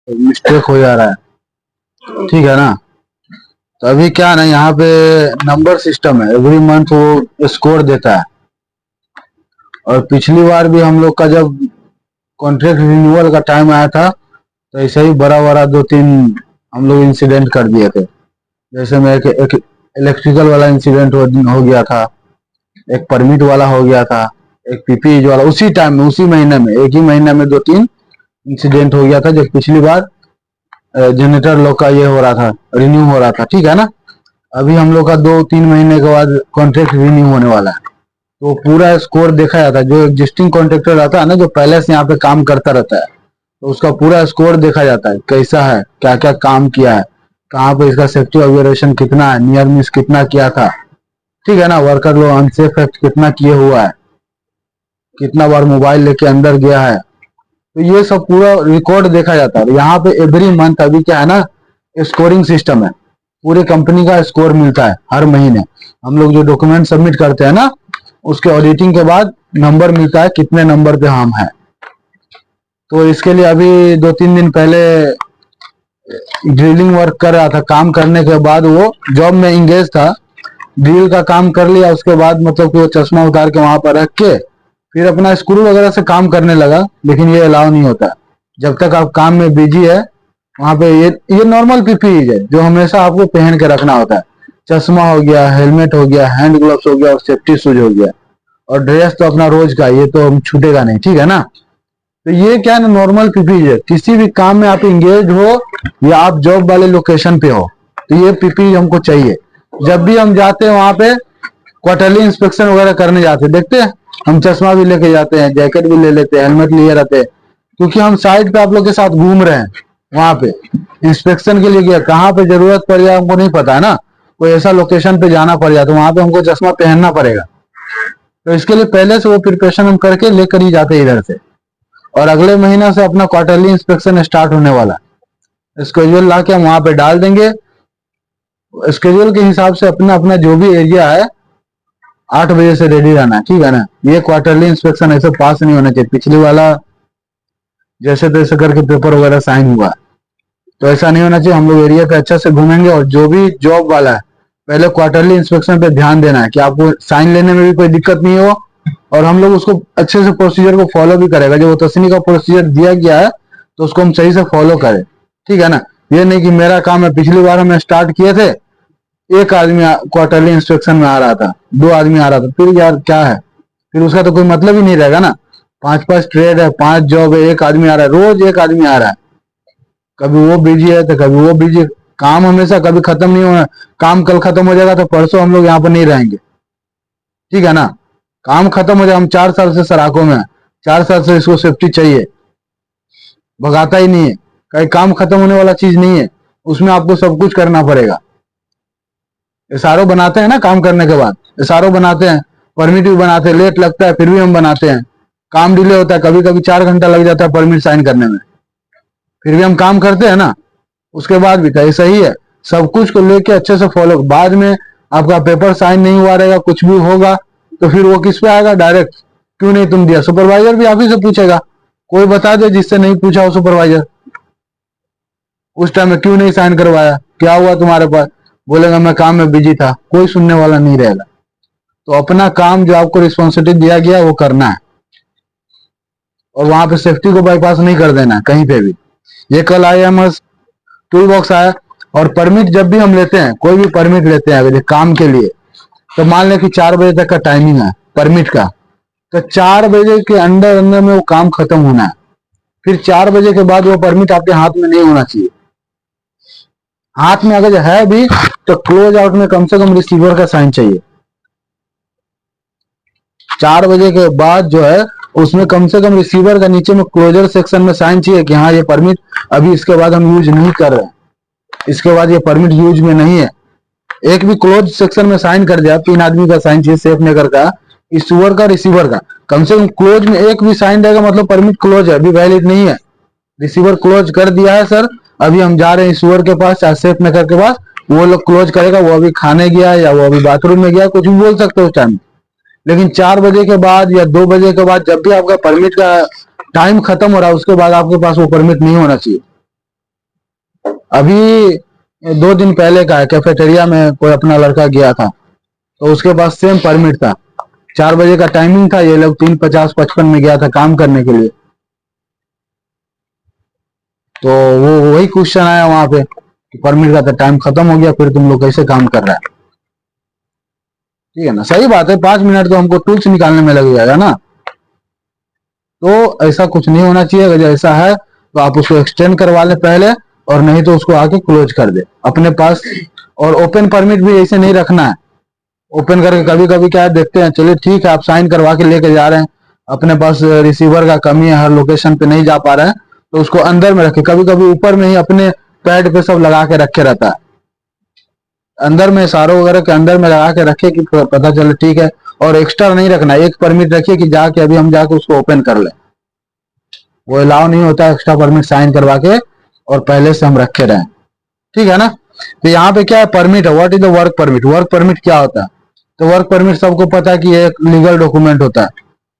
Mistake हो जा रहा है, ठीक है ना। तो अभी क्या है ना, यहाँ पे नंबर सिस्टम है, एवरी मंथ वो स्कोर देता है। और पिछली बार भी हम लोग का जब कॉन्ट्रैक्ट रिन्यूअल का टाइम आया था, तो ऐसे ही बड़ा बड़ा दो तीन हम लोग इंसिडेंट कर दिए थे। जैसे में एक इलेक्ट्रिकल वाला इंसिडेंट हो गया था, एक परमिट वाला हो गया था, एक पीपीई वाला उसी टाइम में, उसी महीने में, एक ही महीने में दो तीन इंसिडेंट हो गया था, जब पिछली बार जनरेटर लोग का ये हो रहा था, रिन्यू हो रहा था, ठीक है ना। अभी हम लोग का 2-3 महीने के बाद कॉन्ट्रैक्ट रिन्यू होने वाला है, तो पूरा स्कोर देखा जाता है। जो एग्जिस्टिंग कॉन्ट्रैक्टर रहता है ना, जो पहले से यहाँ पे काम करता रहता है, तो उसका पूरा स्कोर देखा जाता है, कैसा है, क्या क्या काम किया है, कहाँ पे इसका सेफ्टी ऑब्जर्वेशन कितना है, नियर मिस कितना किया था, ठीक है ना, वर्कर लोग अनसेफ एक्ट कितना किए हुआ है, कितना बार मोबाइल लेके अंदर गया है, तो ये सब पूरा रिकॉर्ड देखा जाता है। यहाँ पे एवरी मंथ अभी क्या है ना, स्कोरिंग सिस्टम है, पूरे कंपनी का स्कोर मिलता है हर महीने। हम लोग जो डॉक्यूमेंट सबमिट करते हैं ना, उसके ऑडिटिंग के बाद नंबर मिलता है, कितने नंबर पे हम हैं। तो इसके लिए अभी 2-3 दिन पहले ड्रिलिंग वर्क कर रहा था, काम करने के बाद वो जॉब में इंगेज था, ड्रिल का काम कर लिया, उसके बाद मतलब कि वो चश्मा उतार के वहां पर रख के फिर अपना स्क्रू वगैरह से काम करने लगा। लेकिन ये अलाउ नहीं होता, जब तक आप काम में बिजी है वहां पे। ये नॉर्मल पीपीई है जो हमेशा आपको पहन के रखना होता है। चश्मा हो गया, हेलमेट हो गया, हैंड ग्लव्स हो गया और सेफ्टी शूज हो गया, और ड्रेस तो अपना रोज का, ये तो हम छूटेगा नहीं, ठीक है ना। तो ये क्या है ना, नॉर्मल पीपीई है। किसी भी काम में आप इंगेज हो या आप जॉब वाले लोकेशन पे हो, तो ये पीपीई हमको चाहिए। जब भी हम जाते हैं वहां पे क्वार्टरली इंस्पेक्शन वगैरह करने जाते हैं, देखते हैं हम चश्मा भी लेके जाते हैं, जैकेट भी ले लेते हैं, हेलमेट लिए रहते हैं, क्योंकि हम साइड पे आप लोग के साथ घूम रहे हैं। वहां पे इंस्पेक्शन के लिए गया, कहाँ पे जरूरत पड़ जाए हमको नहीं पता है ना, कोई ऐसा लोकेशन पे जाना पड़ जाए तो वहां पे हमको चश्मा पहनना पड़ेगा। तो इसके लिए पहले से वो प्रिपरेशन हम करके लेकर ही जाते हैं इधर से। और अगले महीना से अपना क्वार्टरली इंस्पेक्शन स्टार्ट होने वाला, स्केड्यूल ला के हम वहां पे डाल देंगे। स्केड्यूल के हिसाब से अपना अपना जो भी एरिया है 8 बजे से रेडी रहना है, ठीक है ना। ये क्वार्टरली इंस्पेक्शन ऐसे पास नहीं होना चाहिए, पिछली वाला जैसे तैसे करके पेपर वगैरह साइन हुआ, तो ऐसा नहीं होना चाहिए। हम लोग एरिया पे अच्छे से घूमेंगे, और जो भी जॉब वाला है पहले क्वार्टरली इंस्पेक्शन पे ध्यान देना है कि आपको साइन लेने में भी कोई दिक्कत नहीं हो, और हम लोग उसको अच्छे से प्रोसीजर को फॉलो भी करेगा। जो तस्नी का प्रोसीजर दिया गया है तो उसको हम सही से फॉलो करें, ठीक है ना। ये नहीं कि मेरा काम है, पिछली बार हम स्टार्ट किए थे, एक आदमी क्वार्टरली इंस्पेक्शन में आ रहा था, 2 आदमी आ रहा था, फिर यार क्या है, फिर उसका तो कोई मतलब ही नहीं रहेगा ना। 5-5 ट्रेड है, 5 जॉब है, एक आदमी आ रहा है, रोज एक आदमी आ रहा है, कभी वो बिजी है तो कभी वो बिजी। काम हमेशा कभी खत्म नहीं होना। काम कल खत्म हो जाएगा तो परसों हम लोग यहाँ पर नहीं रहेंगे, ठीक है ना। काम खत्म हो जाए, हम 4 साल से सराकों में, 4 साल से इसको सेफ्टी चाहिए, भगाता ही नहीं है। कहीं काम खत्म होने वाला चीज नहीं है, उसमें आपको सब कुछ करना पड़ेगा। एसआरओ बनाते हैं ना, काम करने के बाद एसआरओ बनाते हैं, परमिट भी बनाते हैं, लेट लगता है फिर भी हम बनाते हैं, काम डिले होता है, कभी कभी 4 घंटा लग जाता है परमिट साइन करने में, फिर भी हम काम करते हैं ना। उसके बाद भी तो ऐसा ही है, सब कुछ को लेके अच्छे से फॉलो। बाद में आपका पेपर साइन नहीं हुआ रहेगा, कुछ भी होगा तो फिर वो किस पे आएगा, डायरेक्ट क्यों नहीं तुम दिया, सुपरवाइजर भी आप ही से पूछेगा। कोई बता दे जिससे नहीं पूछा हो सुपरवाइजर, उस टाइम में क्यों नहीं साइन करवाया, क्या हुआ तुम्हारे पास, बोलेगा मैं काम में बिजी था, कोई सुनने वाला नहीं रहेगा। तो अपना काम जो आपको रिस्पॉन्सिबिलिटी दिया गया वो करना है, और वहां पे सेफ्टी को बाईपास नहीं कर देना कहीं पे भी। ये कल IMS टूल बॉक्स आया, और परमिट जब भी हम लेते हैं, कोई भी परमिट लेते हैं अगर काम के लिए, तो मान लें कि 4 बजे तक का टाइमिंग है परमिट का, तो 4 बजे के अंदर अंदर में वो काम खत्म होना है। फिर 4 बजे के बाद वो परमिट आपके हाथ में नहीं होना चाहिए। हाथ में अगर है भी तो क्लोज आउट में कम से कम रिसीवर का साइन चाहिए। 4 बजे के बाद जो है उसमें कम से कम रिसीवर का नीचे में क्लोजर सेक्शन में साइन चाहिए कि हाँ ये परमिट अभी इसके बाद हम यूज नहीं कर रहे हैं, इसके बाद ये परमिट यूज में नहीं है। एक भी क्लोज सेक्शन में साइन कर दिया, 3 आदमी का साइन चाहिए, सेफ मेकर का, इशूअर का, रिसीवर का, कम से कम क्लोज में एक भी साइन रहेगा, मतलब परमिट क्लोज है, अभी वैलिड नहीं है। रिसीवर क्लोज कर दिया है सर, अभी हम जा रहे हैं इशूअर के पास या सेफ मेकर के पास, वो लोग क्लोज करेगा, वो अभी खाने गया या वो अभी बाथरूम में गया, कुछ भी बोल सकते हो उस टाइम। लेकिन 4 बजे के बाद या 2 बजे के बाद जब भी आपका परमिट का टाइम खत्म हो रहा है, उसके बाद आपके पास वो परमिट नहीं होना चाहिए। अभी 2 दिन पहले का है, कैफेटेरिया में कोई अपना लड़का गया था, तो उसके पास सेम परमिट था, 4 बजे का टाइमिंग था, ये लोग 3:50-55 में गया था काम करने के लिए। तो वो वही क्वेश्चन आया वहां पे कि परमिट का तो टाइम खत्म हो गया, फिर तुम लोग कैसे काम कर रहा है। ठीक है ना, सही बात है, 5 मिनट तो हमको टूल्स निकालने में लग जाएगा ना। तो ऐसा कुछ नहीं होना चाहिए। अगर ऐसा है तो आप उसको एक्सटेंड करवा लें पहले, और नहीं तो उसको आके क्लोज कर दे अपने पास। और ओपन परमिट भी ऐसे नहीं रखना है, ओपन करके कभी कभी क्या देखते हैं, चलिए ठीक है आप साइन करवा के लेके जा रहे हैं, अपने पास रिसीवर का कमी है, हर लोकेशन पे नहीं जा पा रहा है, तो उसको अंदर में रखे, कभी कभी ऊपर में ही अपने पैड पे सब लगा के रखे रहता है, अंदर में सारों वगैरह के अंदर में लगा के रखे कि पता चले ठीक है। और एक्स्ट्रा नहीं रखना, एक परमिट रखिए कि जाके अभी हम जाके उसको ओपन कर लें, वो अलाउ नहीं होता एक्स्ट्रा परमिट साइन करवा के और पहले से हम रखे रहें। ठीक है ना। तो यहाँ पे क्या है, परमिट है। What is the work permit? Work permit क्या होता है? तो वर्क परमिट सबको पता है कि ये एक लीगल डॉक्यूमेंट होता है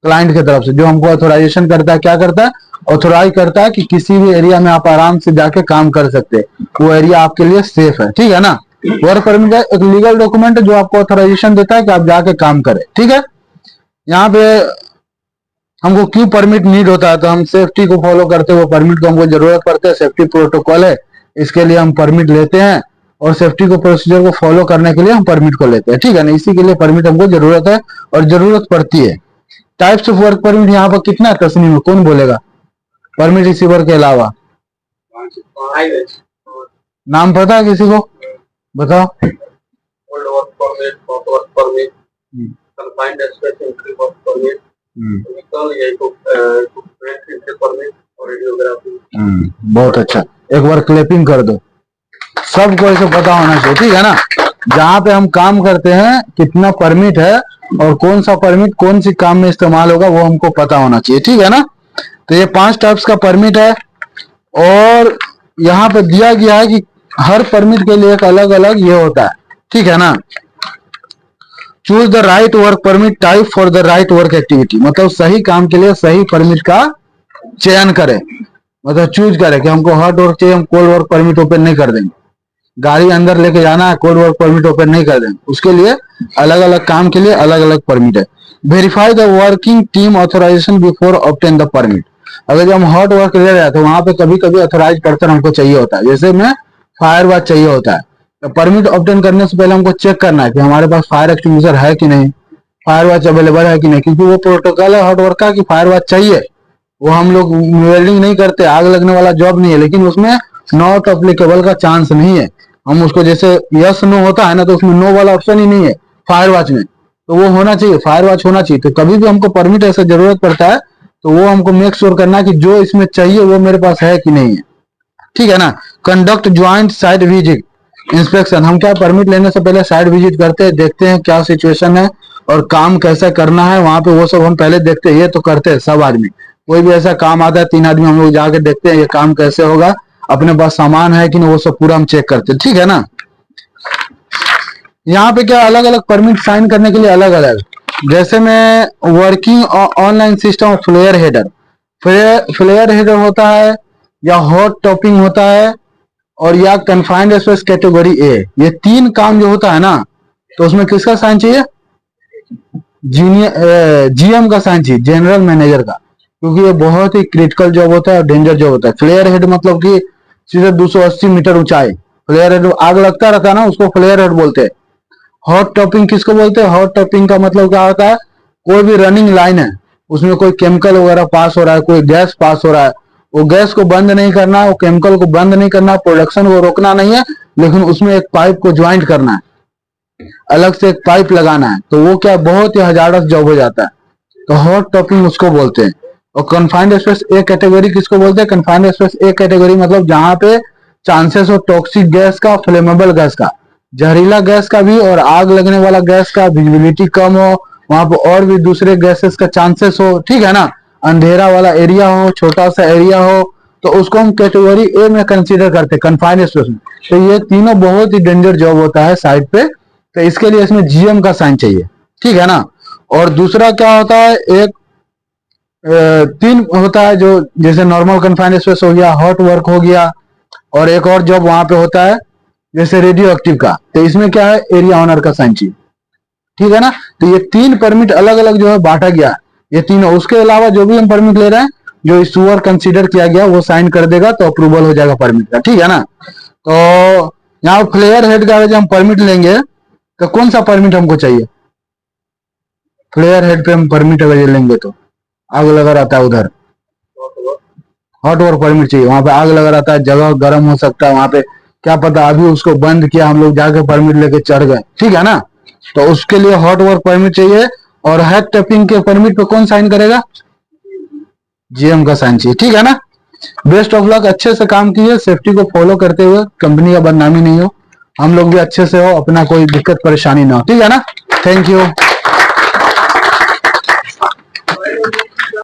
क्लाइंट की तरफ से, जो हमको ऑथोराइजेशन करता है। क्या करता है? ऑथोराइज करता है कि किसी भी एरिया में आप आराम से जाके काम कर सकते हैं, वो एरिया आपके लिए सेफ है। ठीक है ना। वर्क परमिट एक लीगल डॉक्यूमेंट है जो आपको ऑथोराइजेशन देता है कि आप जाके काम करें। ठीक है। यहाँ पे हमको क्यों परमिट नीड होता है? तो हम सेफ्टी को फॉलो करते हुए परमिट को हमको जरूरत पड़ता है, सेफ्टी प्रोटोकॉल है, इसके लिए हम परमिट लेते हैं, और सेफ्टी को प्रोसीजर को फॉलो करने के लिए हम परमिट को लेते हैं। ठीक है ना, इसी के लिए परमिट हमको जरूरत है और जरूरत पड़ती है। टाइप्स ऑफ वर्क परमिट यहाँ पर कितना है तस्नीम में, कौन बोलेगा? परमिट रिसीवर के अलावा नाम पता है किसी को? बताओ। Old work permit, short work permit, confined space entry work permit, technical या इक्विपमेंट एंट्री परमिट और रेडियोग्राफी। बहुत अच्छा, एक बार क्लैपिंग कर दो। सबको ऐसे पता होना चाहिए। ठीक है ना। जहाँ पे हम काम करते हैं कितना परमिट है और कौन सा परमिट कौन सी काम में इस्तेमाल होगा वो हमको पता होना चाहिए। ठीक है ना। तो ये 5 टाइप्स का परमिट है, और यहाँ पे दिया गया है कि हर परमिट के लिए एक अलग अलग ये होता है। ठीक है ना। Choose the right work permit type for the right work activity, मतलब सही काम के लिए सही परमिट का चयन करें, मतलब चूज करें कि हमको हॉट वर्क चाहिए, हम कोल्ड वर्क परमिट ओपन नहीं कर देंगे। गाड़ी अंदर लेके जाना है, कोल्ड वर्क परमिट ओपन नहीं कर देंगे, उसके लिए अलग अलग काम के लिए अलग अलग परमिट है। Verify the working team authorization before obtain the permit. अगर जब हम हॉट वर्क ले रहे हैं तो वहां पे कभी कभी ऑथोराइज पर्सन हमको चाहिए होता है, जैसे में फायर वाच चाहिए होता है, तो परमिट ऑब्टेन करने से पहले हमको चेक करना है कि हमारे पास फायर एक्सटिंग्विशर है कि नहीं, फायर वाच अवेलेबल है कि नहीं, क्योंकि वो प्रोटोकॉल है हॉट वर्क का कि फायर वाच चाहिए। वो हम लोग वेल्डिंग नहीं करते, आग लगने वाला जॉब नहीं है, लेकिन उसमें नॉट अप्लीकेबल का चांस नहीं है। हम उसको जैसे यस नो होता है ना, तो उसमें नो वाला ऑप्शन ही नहीं है फायर वॉच में, तो वो होना चाहिए, फायर वॉच होना चाहिए। तो कभी भी हमको परमिट ऐसा जरूरत पड़ता है तो वो हमको मेक श्योर करना है कि जो इसमें चाहिए वो मेरे पास है कि नहीं है। ठीक है ना। Conduct joint site visit inspection, हम क्या परमिट लेने से पहले साइट विजिट करते हैं, देखते हैं क्या सिचुएशन है और काम कैसे करना है वहां पे, वो सब हम पहले देखते हैं। ये तो करते हैं सब आदमी, कोई भी ऐसा काम आता है 3 आदमी हम लोग जाके देखते हैं ये काम कैसे होगा, अपने पास सामान है कि नहीं, वो सब पूरा हम चेक करते हैं। ठीक है ना। यहाँ पे क्या अलग अलग परमिट साइन करने के लिए अलग अलग, जैसे में working online system flare header, flare header होता है, या हॉट टॉपिंग होता है, और या कन्फाइंड स्पेस कैटेगरी ए, ये 3 काम जो होता है ना, तो उसमें किसका साइन चाहिए? जीएम का साइन चाहिए, जनरल मैनेजर का, क्योंकि ये बहुत ही क्रिटिकल जॉब होता है और डेंजर जॉब होता है। फ्लेयर हेड मतलब कि सीधे 280 मीटर ऊंचाई, फ्लेयर हेड आग लगता रहता है ना, उसको फ्लेयर हेड बोलते हैं। हॉट टॉपिंग किसको बोलते हैं? हॉट टॉपिंग का मतलब क्या होता है? कोई भी रनिंग लाइन है, उसमें कोई केमिकल वगैरह पास हो रहा है, कोई गैस पास हो रहा है, वो गैस को बंद नहीं करना है, वो केमिकल को बंद नहीं करना, प्रोडक्शन को रोकना नहीं है, लेकिन उसमें एक पाइप को ज्वाइंट करना है, अलग से एक पाइप लगाना है, तो वो क्या बहुत ही हजारस जॉब हो जाता है, तो हॉट टॉपिंग उसको बोलते हैं। और कन्फाइंड स्पेस ए कैटेगरी किसको बोलते हैं? कन्फाइंड स्पेस ए कैटेगरी मतलब जहां पे चांसेस हो टॉक्सिक गैस का, फ्लेमेबल गैस का, जहरीला गैस का भी, और आग लगने वाला गैस का, विजिबिलिटी कम हो वहां पर, और भी दूसरे गैसेस का चांसेस हो। ठीक है ना। अंधेरा वाला एरिया हो, छोटा सा एरिया हो, तो उसको हम कैटेगरी ए में कंसीडर करते हैं, कन्फाइंड स्पेस में। तो ये तीनों बहुत ही डेंजर जॉब होता है साइड पे, तो इसके लिए इसमें जीएम का साइन चाहिए। ठीक है ना। और दूसरा क्या होता है, एक 3 होता है जो, जैसे नॉर्मल कन्फाइंड स्पेस हो गया, हॉट वर्क हो गया, और एक और जॉब वहां पे होता है जैसे रेडियो एक्टिव का, तो इसमें क्या है, एरिया ऑनर का साइन चाहिए, ठीक है ना। तो ये 3 परमिट अलग अलग जो है बांटा गया, ये तीनों। उसके अलावा जो भी हम परमिट ले रहे हैं, जो इशूअर कंसीडर किया गया वो साइन कर देगा तो अप्रूवल हो जाएगा परमिट का, ठीक है ना। तो यहाँ फ्लेयर हेड का जब हम परमिट लेंगे तो कौन सा परमिट हमको चाहिए, फ्लेयर हेड पे हम परमिट अगर ये लेंगे तो आग लगा रहता है उधर, हॉट वर्क परमिट चाहिए, वहां पे आग लगा रहता है, जगह गर्म हो सकता है वहां पे, क्या पता अभी उसको बंद किया, हम लोग जाके परमिट लेके चढ़ गए, ठीक है ना। तो उसके लिए हॉट वर्क परमिट चाहिए। और हेड टैपिंग के परमिट पे कौन साइन करेगा, जीएम का साइन चाहिए, ठीक है ना। बेस्ट ऑफ लक, अच्छे से काम कीजिए, सेफ्टी को फॉलो करते हुए, कंपनी का बदनामी नहीं हो, हम लोग भी अच्छे से हो, अपना कोई दिक्कत परेशानी ना हो, ठीक है ना। Thank you.